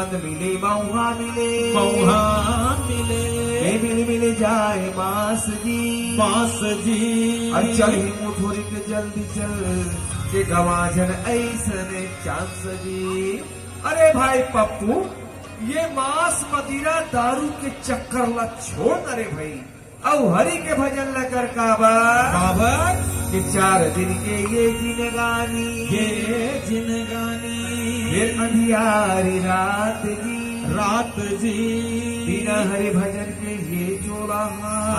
मन मिले मऊहा मिले, मऊहा मिले, मिल जाए बांस जी, बांस जी। और चल ही मुठोरी के जल्दी चल के गवाजन ऐसने चांस जी। अरे भाई पप्पू, ये मांस मदिरा दारू के चक्कर ला छोड़ अरे भाई, औ हरि के भजन ल कर काबर कि 4 दिन के ये जिनगानी, ये जिनगानी, ये अंधियारी रात जी, रात जी। बिना हरि भजन के ये चोला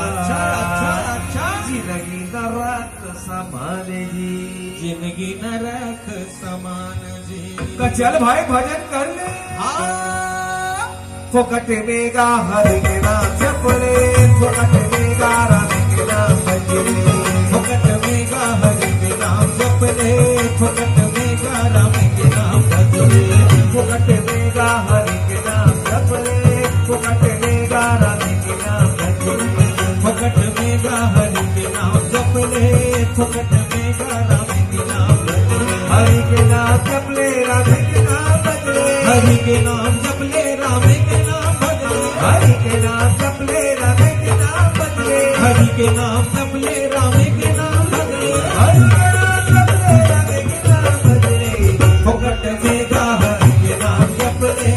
अच्छा अच्छा अच्छा। जिंदगी न रख समान जी, जिंदगी न रख समान जी। चल भाई भजन कर ले। हाँ। फोकट में गा हरि के नाम जपले, फोकट में गा राम के नाम भजले, फोकट में गा हरि के नाम जपले, फोकट में गा राम के नाम भजले, फोकट में गा हरि के नाम जपले, फोकट में गा राम के नाम भजले, फोकट में गा हरि के नाम जपले, फोकट में गा राम के नाम भजले, हरि के नाम जपले राम के नाम भजले, हरि के नाम जपले राम के नाम भजले, हरि के नाम जपले राम के नाम भजले, हरि के नाम जपले राम के नाम भजले, हरि के नाम जपले राम के नाम भजले। फोकट में गा हरि के नाम जपले,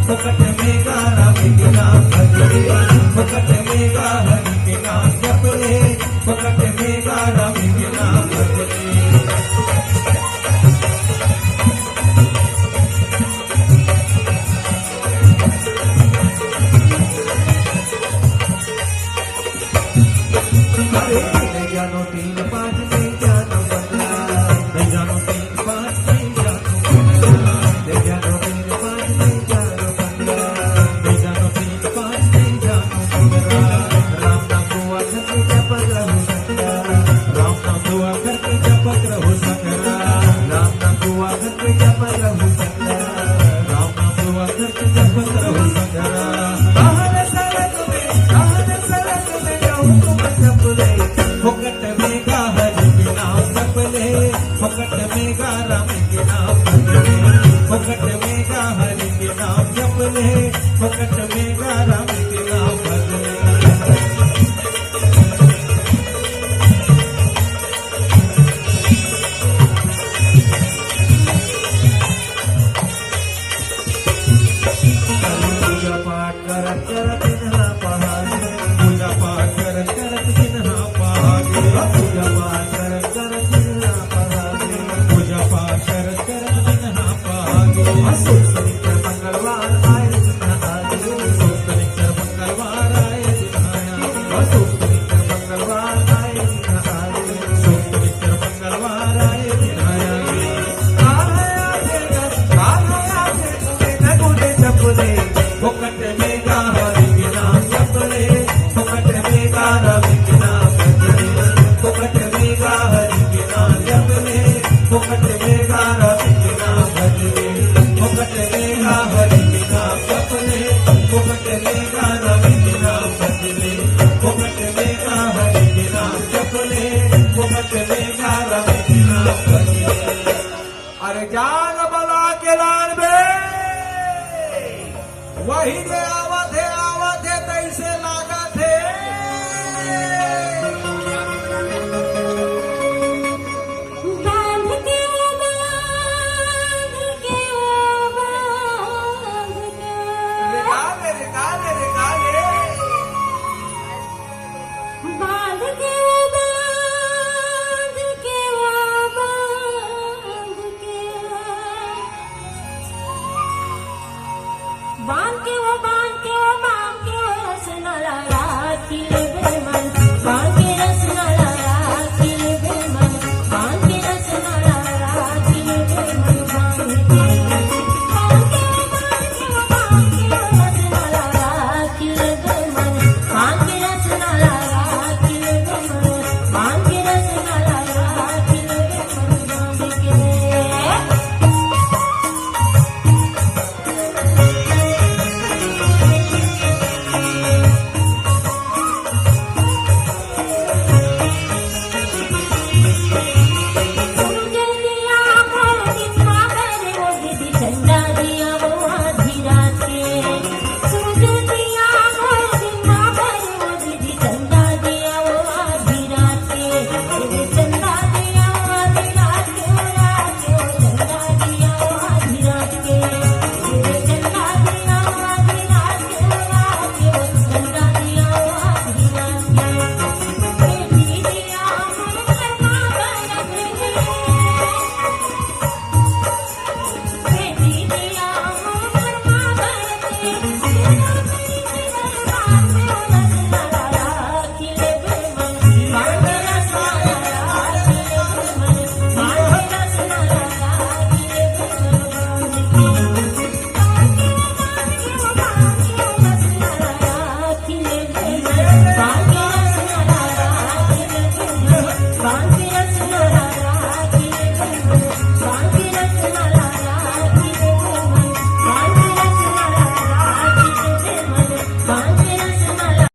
फोकट में गा राम के नाम भजले, फोकट में गा हरि के नाम जपले, फोकट में गा राम के नाम भजले। ले जानो 3 5 ले जानो 15, ले जानो 3 5 ले जानो 15, ले जानो 3 5 ले जानो 15, ले जानो 3 5 ले जानो 15। राम नाम दुआ करके जपत रहो सकरा, राम नाम दुआ करके जपत रहो सकरा, राम नाम दुआ करके जपत रहो सकरा, राम नाम दुआ करके जपत रहो सकरा। कहन सरक में जाऊं तुम जपले, फोकट में गा हरि के नाम जपले, फोकट में गा राम के नाम भजले, फोकट में गा हरि के नाम जपले, फोकट में गा राम के नाम भजले। पूजा पाठ करत करत दिन पहाड़, पूजा पाठ करत करत दिन पागे, पूजा पाठ करत करत दिन पहाड़, पूजा पाठ करत करत दिन पागे। शनिचर मंगलवार आए दिन आगे, शनिचर मंगलवार आए दिन आया, शनिचर मंगलवार आए दिन आगे, शनिचर मंगलवार आए दिन आया। जपले, फोकट में गा हरि के नाम जपले, फोकट में गा राम के नाम भजले, फोकट में गा हरि के नाम जपले, फोकट में गा राम के नाम भजले, फोकट में गा हरि के नाम जपले, फोकट में गा राम के नाम भजले, फोकट में गा हरि के नाम जपले, फोकट में गा राम के नाम भजले। अरे जान बला के लाल बे, वही दे